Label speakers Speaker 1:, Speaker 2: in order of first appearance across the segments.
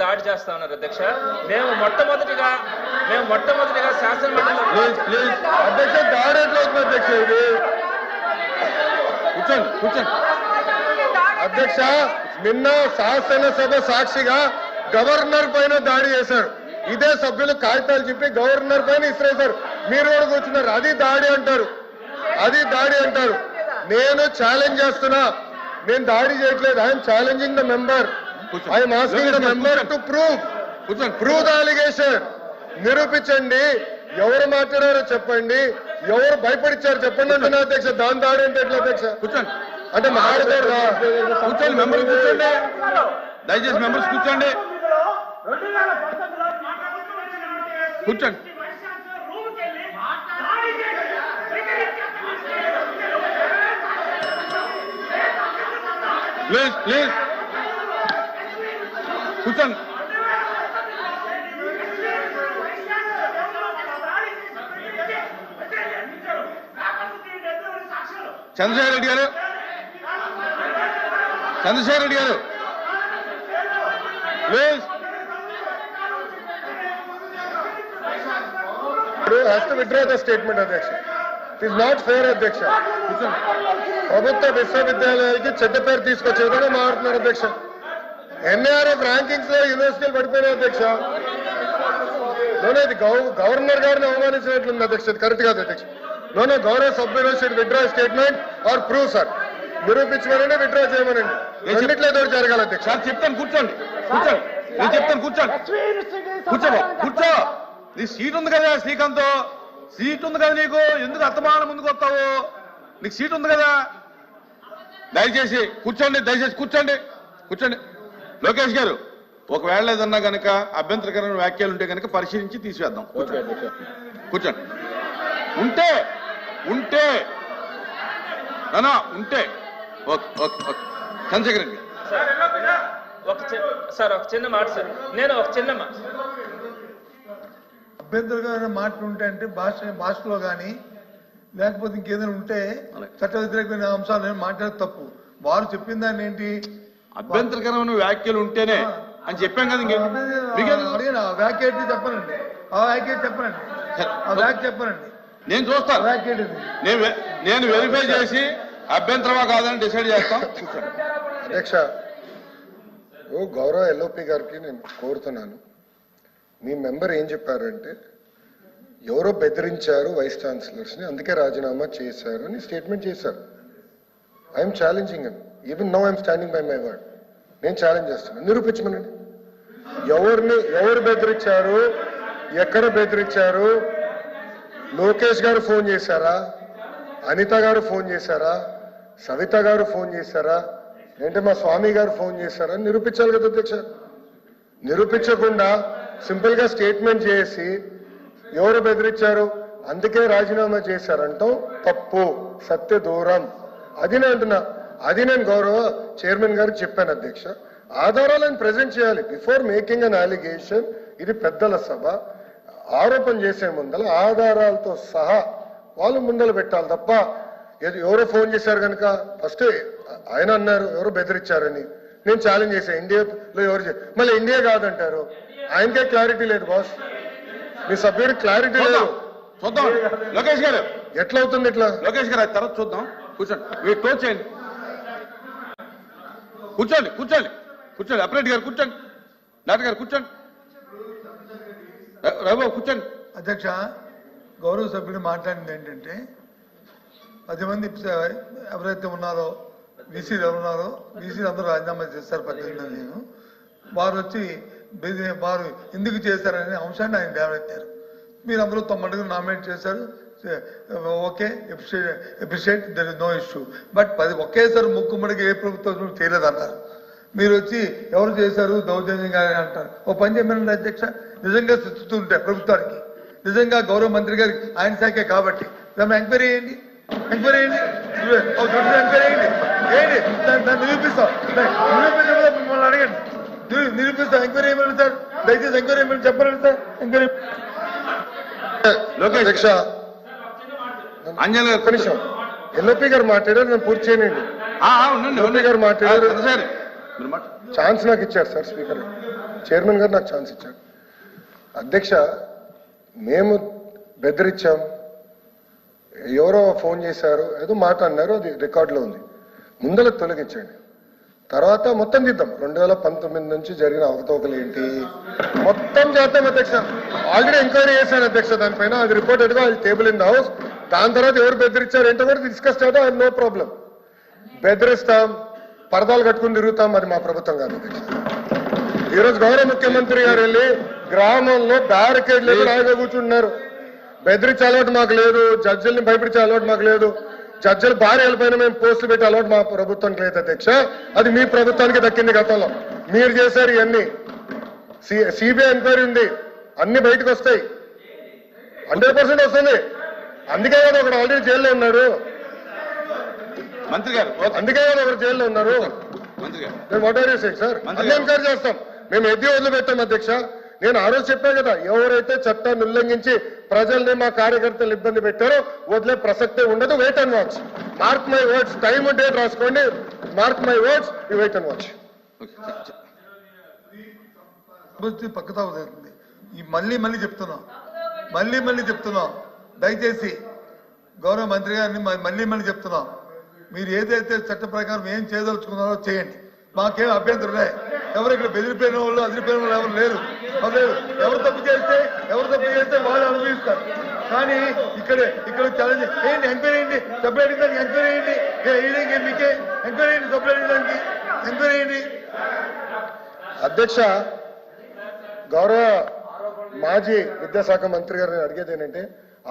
Speaker 1: దాడి చేస్తా ఉన్నారు అధ్యక్ష. మేము మొట్టమొదటిగా శాసనమండలిలో
Speaker 2: అధ్యక్ష దాడి ఎట్లా అవుతుంది అధ్యక్ష? ఇది కూర్చోండి. అధ్యక్ష నిన్న శాసనసభ సాక్షిగా గవర్నర్ పైన దాడి చేశారు. ఇదే సభ్యులు కాగితాలు చెప్పి గవర్నర్ పైన ఇసిరేశారు. మీరు కూడా కూర్చున్నారు. అది దాడి అంటారు. నేను ఛాలెంజ్ చేస్తున్నా. నేను దాడి చేయట్లేదు. I'm challenging the member. I'm asking the member to prove the allegation. నిరూపించండి. ఎవరు మాట్లాడారో చెప్పండి. ఎవరు భయపడిచ్చారు చెప్పండి అంటున్నా అధ్యక్ష. దాని దాడి అంటే ఎట్లా అధ్యక్ష? కూర్చోండి అంటే మాట్లాడారు. కూర్చోండి మెంబర్స్ కూర్చోండి. దయచేసి మెంబర్స్ కూర్చోండి. కూర్చోండి. ప్లీజ్ కూర్చోండి. చంద్రశేఖర్ రెడ్డి గారు please. has to withdraw the statement అధ్యక్ష. ఇట్ ఈస్ నాట్ ఫెయిర్ అధ్యక్ష. ప్రభుత్వ విశ్వవిద్యాలయాలకి చెడ్డ పేరు తీసుకొచ్చే విధంగా మారుతున్నారు అధ్యక్ష. ఎన్ఐఆర్ఎఫ్ ర్యాంకింగ్స్ లో యూనివర్సిటీలు పడిపోయినాయి అధ్యక్ష. ఇది గవర్నర్ గారిని అవమానించినట్లుంది అధ్యక్ష. ఇది కరెక్ట్ కాదు అధ్యక్ష. గౌరవ సభ్యులు should withdraw statement or prove sir. నిరూపించమనండి, విత్డ్రా చేయమనండి. రెండిట్లో ఎదురు జరగాలి అధ్యక్ష. చెప్తాను కూర్చోండి. నేను చెప్తాను కూర్చో. నీ సీట్ ఉంది కదా శ్రీకాంత్, సీట్ ఉంది కదా నీకు. ఎందుకు అత్తమానం ముందుకు వస్తావు? నీకు సీట్ ఉంది కదా. దయచేసి కూర్చోండి. లోకేష్ గారు ఒకవేళ ఏదన్నా కనుక అభ్యంతరకరమైన వ్యాఖ్యలు ఉంటే కనుక పరిశీలించి తీసివేద్దాం. కూర్చోండి. ఉంటే చంద్రశేఖర్ రెడ్డి
Speaker 1: ఒక చిన్న మాట సార్.
Speaker 3: అభ్యంతరకరమైన మాటలు ఉంటే అంటే భాషలో కానీ లేకపోతే ఇంకేదైనా ఉంటే చట్ట వ్యతిరేకమైన అంశాలు మాట్లాడే తప్పు. వారు చెప్పిన దాన్ని ఏంటి
Speaker 2: అభ్యంతరకరమైన వ్యాఖ్యలు ఉంటేనే అని చెప్పాం కదా.
Speaker 3: అడిగిన ఆ వ్యాఖ్య చెప్పనండి.
Speaker 2: నేను చూస్తాను. నేను వెరిఫై చేసి అభ్యంతరమా కాదని డిసైడ్ చేస్తాం.
Speaker 4: అధ్యక్ష, గౌరవ ఎల్ఓపి గారికి నేను కోరుతున్నాను. మీ మెంబర్ ఏం చెప్పారంటే ఎవరో బెదిరించారు వైస్ ఛాన్సలర్స్ ని, అందుకే రాజీనామా చేశారు అని స్టేట్మెంట్ చేశారు. ఐఎమ్ ఛాలెంజింగ్ అని. Even now I'm standing by my word. నేను ఛాలెంజ్ చేస్తున్నాను. నిరూపించమనండి. ఎవరు బెదిరించారు, ఎక్కడ బెదిరించారు? లోకేష్ గారు ఫోన్ చేశారా? అనిత గారు ఫోన్ చేశారా? సవిత గారు ఫోన్ చేశారా? ఏంటంటే మా స్వామి గారు ఫోన్ చేశారా? నిరూపించాలి కదా అధ్యక్ష. నిరూపించకుండా సింపుల్ గా స్టేట్మెంట్ చేసి ఎవరు బెదిరించారు అందుకే రాజీనామా చేశారంటాం తప్పు, సత్య దూరం. అది నేను అంటున్నా. అది నేను గౌరవ చైర్మన్ గారికి చెప్పాను అధ్యక్ష. ఆధారాలను ప్రజెంట్ చేయాలి బిఫోర్ మేకింగ్ అన్ అలిగేషన్. ఇది పెద్దల సభ. ఆరోపణ చేసే ముందల ఆధారాలతో సహా వాళ్ళు ముందలు పెట్టాలి తప్ప ఎవరో ఫోన్ చేశారు కనుక ఫస్ట్ ఆయన అన్నారు ఎవరో బెదిరించారని. నేను ఛాలెంజ్ చేశాను ఇండియాలో ఎవరు మళ్ళీ ఇండియా కాదంటారు. ఆయనకే క్లారిటీ లేదు బాస్. మీ సభ్యుడు క్లారిటీ లేదు.
Speaker 2: చూద్దాం లోకేష్ గారు
Speaker 4: ఎట్లా అవుతుంది ఇట్లా.
Speaker 2: లోకేష్ గారు తర్వాత చూద్దాం. కూర్చోండి. క్లోజ్ చేయండి. కూర్చోండి. అప్రెడ్ గారు కూర్చోండి. డాక్టర్ గారు కూర్చోండి. రఘుబాబు కూర్చోండి.
Speaker 3: అధ్యక్ష, గౌరవ సభ్యుడు మాట్లాడింది ఏంటంటే 10 మంది ఎవరైతే ఉన్నారో బీసీలు ఎవరున్నారో బీసీలు అందరూ రాజీనామా చేస్తారు 18. వారు వచ్చి వారు ఎందుకు చేశారనే అంశాన్ని ఆయన లేవనెత్తారు. మీరు అందరూ 9 అడుగులు నామినేట్ చేశారు. Okay, appreciate, there is no issue. But ఒకేసారి ముక్కుమ్మడికి ఏ ప్రభుత్వం చేయలేదన్నారు. మీరు వచ్చి ఎవరు చేశారు దౌర్జన్యంగా అంటారు. ఓ పని చేయమనండి అధ్యక్ష. నిజంగా శిస్తుంటే ప్రభుత్వానికి నిజంగా గౌరవ మంత్రి గారికి ఆయన శాఖే కాబట్టి ఎంక్వైరీ చేయండి. దాన్ని నిరూపిస్తాం. మిమ్మల్ని అడగండి. నిరూపిస్తాం. ఎంక్వైరీ ఏమని సార్? దయచేసి ఎంక్వైరీ ఏమని చెప్పండి సార్. ఎంక్వైరీ
Speaker 4: అధ్యక్ష
Speaker 2: అంజలి
Speaker 4: ఒక్క నిమిషం. ఎల్ఓపి గారు మాట్లాడారు, నేను పూర్తి చేయనండి. ఎల్ఓపి గారు మాట్లాడారు. ఛాన్స్ నాకు ఇచ్చారు సార్ స్పీకర్. చైర్మన్ గారు నాకు ఛాన్స్ ఇచ్చారు. అధ్యక్ష, మేము బెదిరించాం, ఎవరో ఫోన్ చేశారు, ఏదో మాట అన్నారు, అది రికార్డులో ఉంది. ముందర తొలగించండి, తర్వాత మొత్తం తీద్దాం. 2019 నుంచి జరిగిన అవకతవకలు ఏంటి మొత్తం చేద్దాం అధ్యక్ష. ఆల్రెడీ ఎంక్వైరీ చేశాను అధ్యక్ష దానిపైన, అది రిపోర్టెడ్గా అది టేబుల్ ఇన్ ద హౌస్. దాని తర్వాత ఎవరు బెదిరించారు ఏంటో కూడా డిస్కస్ చేద్దాం, అది నో ప్రాబ్లం. బెదిరిస్తాం, పరదాలు కట్టుకుని తిరుగుతాం, అది మా ప్రభుత్వం కాదు అధ్యక్ష. ఈరోజు గౌరవ ముఖ్యమంత్రి గారు వెళ్ళి గ్రామంలో బ్యారికేడ్ లేదు రాయిగా కూర్చుంటున్నారు. బెదిరించే అలవాటు మాకు లేదు, జడ్జిల్ని భయపరిచే అలవాటు మాకు లేదు, జడ్జిల భార్యల పైన మేము పోస్టులు పెట్టే అలవాటు మా ప్రభుత్వానికి లేదు అధ్యక్ష. అది మీ ప్రభుత్వానికి దక్కింది గతంలో, మీరు చేశారు ఇవన్నీ. సిబిఐ ఎంక్వైరీ ఉంది, అన్ని బయటకు వస్తాయి, 100% వస్తుంది. అందుకే కదా ఒకడు ఆల్రెడీ జైల్లో ఉన్నాడు,
Speaker 5: మంత్రి గారు.
Speaker 4: అందుకే కదా ఒకరు జైల్లో ఉన్నారు.
Speaker 5: మంత్రి గారు,
Speaker 4: మేము what are you saying sir? అన్ని ఎంక్వైరీ చేస్తాం, మేము ఎద్ది వదిలిపెట్టాం అధ్యక్ష. నేను ఆ రోజు చెప్పాను కదా, ఎవరైతే చట్టాన్ని ఉల్లంఘించి ప్రజల్ని మా కార్యకర్తలు ఇబ్బంది పెట్టారో వదిలే ప్రసక్తే ఉండదు. Wait and watch, mark my words, time date రాసుకోండి, mark my words, you wait and watch.
Speaker 3: పక్కతా అవుతుంది. ఈ మళ్ళీ చెప్తున్నాం, దయచేసి గౌరవ మంత్రి గారిని మళ్ళీ చెప్తున్నాం, మీరు ఏదైతే చట్ట ప్రకారం ఏం చేయదలుచుకున్నారో చేయండి, మాకేం అభ్యంతరం లే. ఎవరు ఇక్కడ బెదిరిపోయిన వాళ్ళు అదిరిపోయిన వాళ్ళు ఎవరు లేరు. ఎవరు తప్పు చేస్తే వాళ్ళు అనుభవిస్తారు. కానీ ఇక్కడ ఛాలెంజ్ ఏంటి, ఎంక్వైరీ ఏంటి, సపరేట్ దానికి ఎంక్వైరీ ఏంటి, మీకే ఎంక్వైరీ ఏంటి, సపరేట్ దానికి ఎంక్వైరీ ఏంటి.
Speaker 4: అధ్యక్ష, గౌరవ మాజీ విద్యాశాఖ మంత్రి గారిని అడిగేది ఏంటంటే,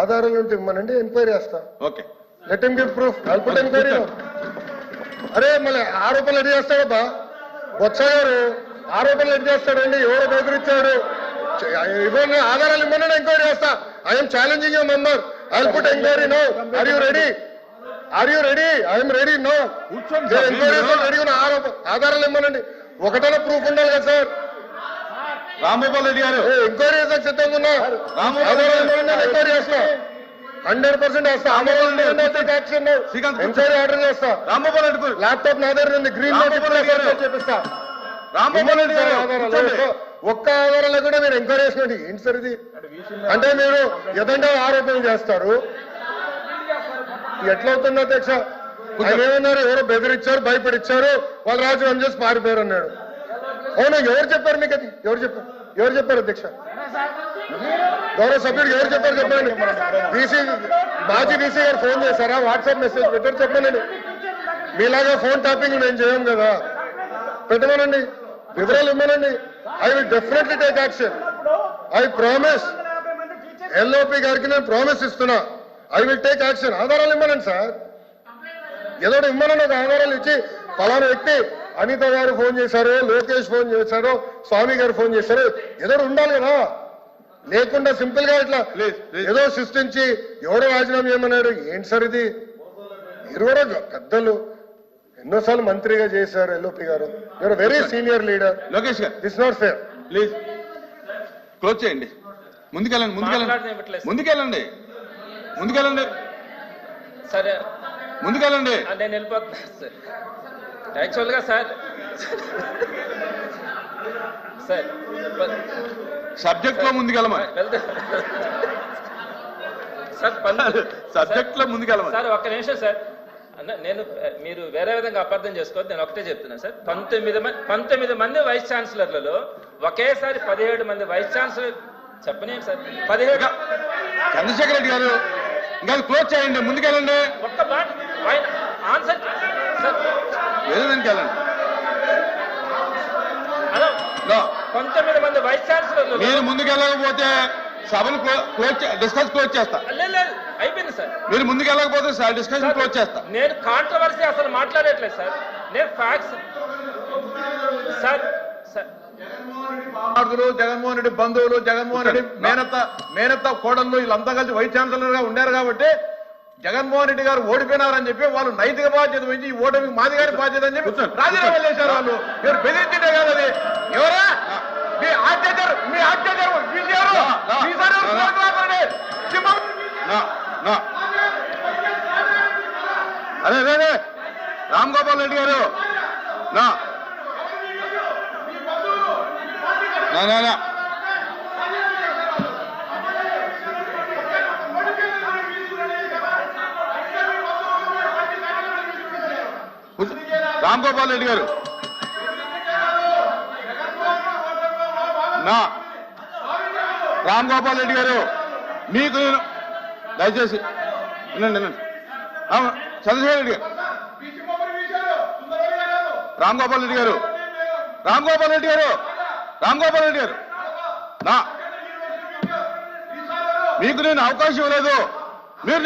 Speaker 4: ఆధారాలు ఉంటే ఇవ్వమనండి, ఎంక్వైరీ చేస్తా.
Speaker 5: Okay,
Speaker 4: let him give proof, I'll put enquiry. అరే మళ్ళీ ఆరోపణలు ఎన్ని చేస్తాడబ్బా బొత్స గారు, ఆరోపణలు ఎన్ని చేస్తాడండి, ఎవరు బెదిరించాడు, ఇవ్వండి ఆధారాలు ఇవ్వమని ఎంక్వైరీ చేస్తా. I'm challenging you member, I'll put enquiry no. Are you ready? I'm ready no. Enquiry ready ఉన్న ఆధారాలు ఇవ్వమనండి. ఒకటైనా ప్రూఫ్ ఉండాలి కదా సార్.
Speaker 5: రాంగోపాల్ రెడ్డి గారు,
Speaker 4: ఎంక్వైరీ చేసాక సిద్ధంగా ఉన్నా, ఎంక్వైరీ చేస్తా, 100% వేస్తా. ఎంక్వైరీ ఆర్డర్ చేస్తా.
Speaker 5: రాంగోపాల్ రెడ్డి గారు,
Speaker 4: ల్యాప్టాప్ నా దగ్గర ఉంది, గ్రీన్ చేపిస్తా.
Speaker 5: రాంగోపాల్ రెడ్డి గారు,
Speaker 4: ఒక్క ఆధారాలు కూడా మీరు ఎంక్వైరీ చేసినట్టు ఏంటి సార్ ఇది? అంటే మీరు ఎదంటే ఆరోపణలు చేస్తారు, ఎట్లవుతుంది అధ్యక్ష? ఆయన ఏమన్నారు, ఎవరో బెదిరించారు, భయపడిచ్చారు, వాళ్ళు రాజీనామా చేసి పారిపోయారు అన్నాడు. అవును, ఎవరు చెప్పారు మీకు అది? ఎవరు చెప్పారు అధ్యక్ష? గౌరవ సభ్యుడు ఎవరు చెప్పారు చెప్పండి. మాజీ బీసీ గారు ఫోన్ చేశారా, వాట్సాప్ మెసేజ్ పెట్టారు చెప్పండి. మీలాగా ఫోన్ టాపింగ్ మేము చేయం కదా, పెట్టమనండి, వివరాలు ఇవ్వనండి. I will definitely take action. I promise, LOP గారికి నేను ప్రామిస్ ఇస్తున్నా, ఐ విల్ టేక్ యాక్షన్. ఆధారాలు ఇవ్వనండి సార్, ఏదో ఇవ్వనండి. ఒక ఆధారాలు ఇచ్చి ఫలానా వ్యక్తి అనిత గారు ఫోన్ చేశారు, లోకేష్ ఫోన్ చేశారు, స్వామి గారు ఫోన్ చేశారు, ఏదో ఉండాలి కదా. లేకుండా సింపుల్ గా ఇట్లా ఏదో సృష్టించి ఎవడో రాజీనామా చేయమన్నాడు, ఏంటి సార్ ఇది? మీరు కూడా పెద్దలు, ఎన్నోసార్లు మంత్రిగా చేశారు LOP garu, you're very senior leader.
Speaker 5: Lokesh garu,
Speaker 4: this not fair.
Speaker 5: Please close చేయండి, ముందుకెళ్ళండి
Speaker 1: సరే
Speaker 5: ముందుకెళ్ళండి.
Speaker 1: నేను వెళ్ళిపోతున్నా సార్. యాక్చువల్గా సార్
Speaker 5: సబ్జెక్ట్ లో ముందుకెళ్ళమని,
Speaker 1: వెళ్తే సార్
Speaker 5: సబ్జెక్ట్ లో ముందుకెళ్ళమని.
Speaker 1: సార్ ఒక్క నిమిషం సార్. నేను మీరు వేరే విధంగా అపార్థం చేసుకోవద్దు, నేను ఒకటే చెప్తున్నా సార్. 19 మంది వైస్ ఛాన్సలర్లలో ఒకేసారి 17 మంది వైస్ ఛాన్సలర్ చెప్పనేయండి సార్. 17
Speaker 5: చంద్రశేఖర్ రెడ్డి గారు, ఇంకా క్లోజ్ చేయండి, ముందుకెళ్ళండి.
Speaker 1: ఒక్క మాట ఆన్సర్ సార్.
Speaker 5: వెళ్ళండి,
Speaker 1: హలో, 19 మంది వైస్ ఛాన్సలర్లు
Speaker 5: మీరు ముందుకెళ్ళకపోతే సభను క్లోజ్ చేస్తా.
Speaker 1: లేదు అయిపోయింది సార్.
Speaker 5: మీరు ముందుకెళ్ళకపోతే డిస్కషన్ క్లోజ్ చేస్తా.
Speaker 1: నేను కాంట్రవర్సీ అసలు మాట్లాడట్లేదు సార్, నేను ఫ్యాక్ట్స్ సార్.
Speaker 6: జగన్మోహన్ రెడ్డి బంధువులు, జగన్మోహన్ రెడ్డి మేనత్త కోడళ్ళు వీళ్ళంతా కలిసి వైస్ ఛాన్సలర్ గా ఉన్నారు కాబట్టి జగన్మోహన్ రెడ్డి గారు ఓడిపోయినారని చెప్పి వాళ్ళు నైతిక బాధ్యత వహించి ఈ ఓటమి మాది గారి బాధ్యత అని చెప్పి రాజీనామా చేశారు. వాళ్ళు మీరు బెదిరించే కాదు అది. ఎవరా మీ ఆచార్య
Speaker 5: అదే రామ్ గోపాల్ రెడ్డి గారు, నా రామ్ గోపాల్ రెడ్డి గారు రామ్ గోపాల్ రెడ్డి గారు మీకు నేను దయచేసి వినండి చంద్రశేఖర్ రెడ్డి గారు రామ్ గోపాల్ రెడ్డి గారు మీకు నేను అవకాశం ఇవ్వలేదు మీరు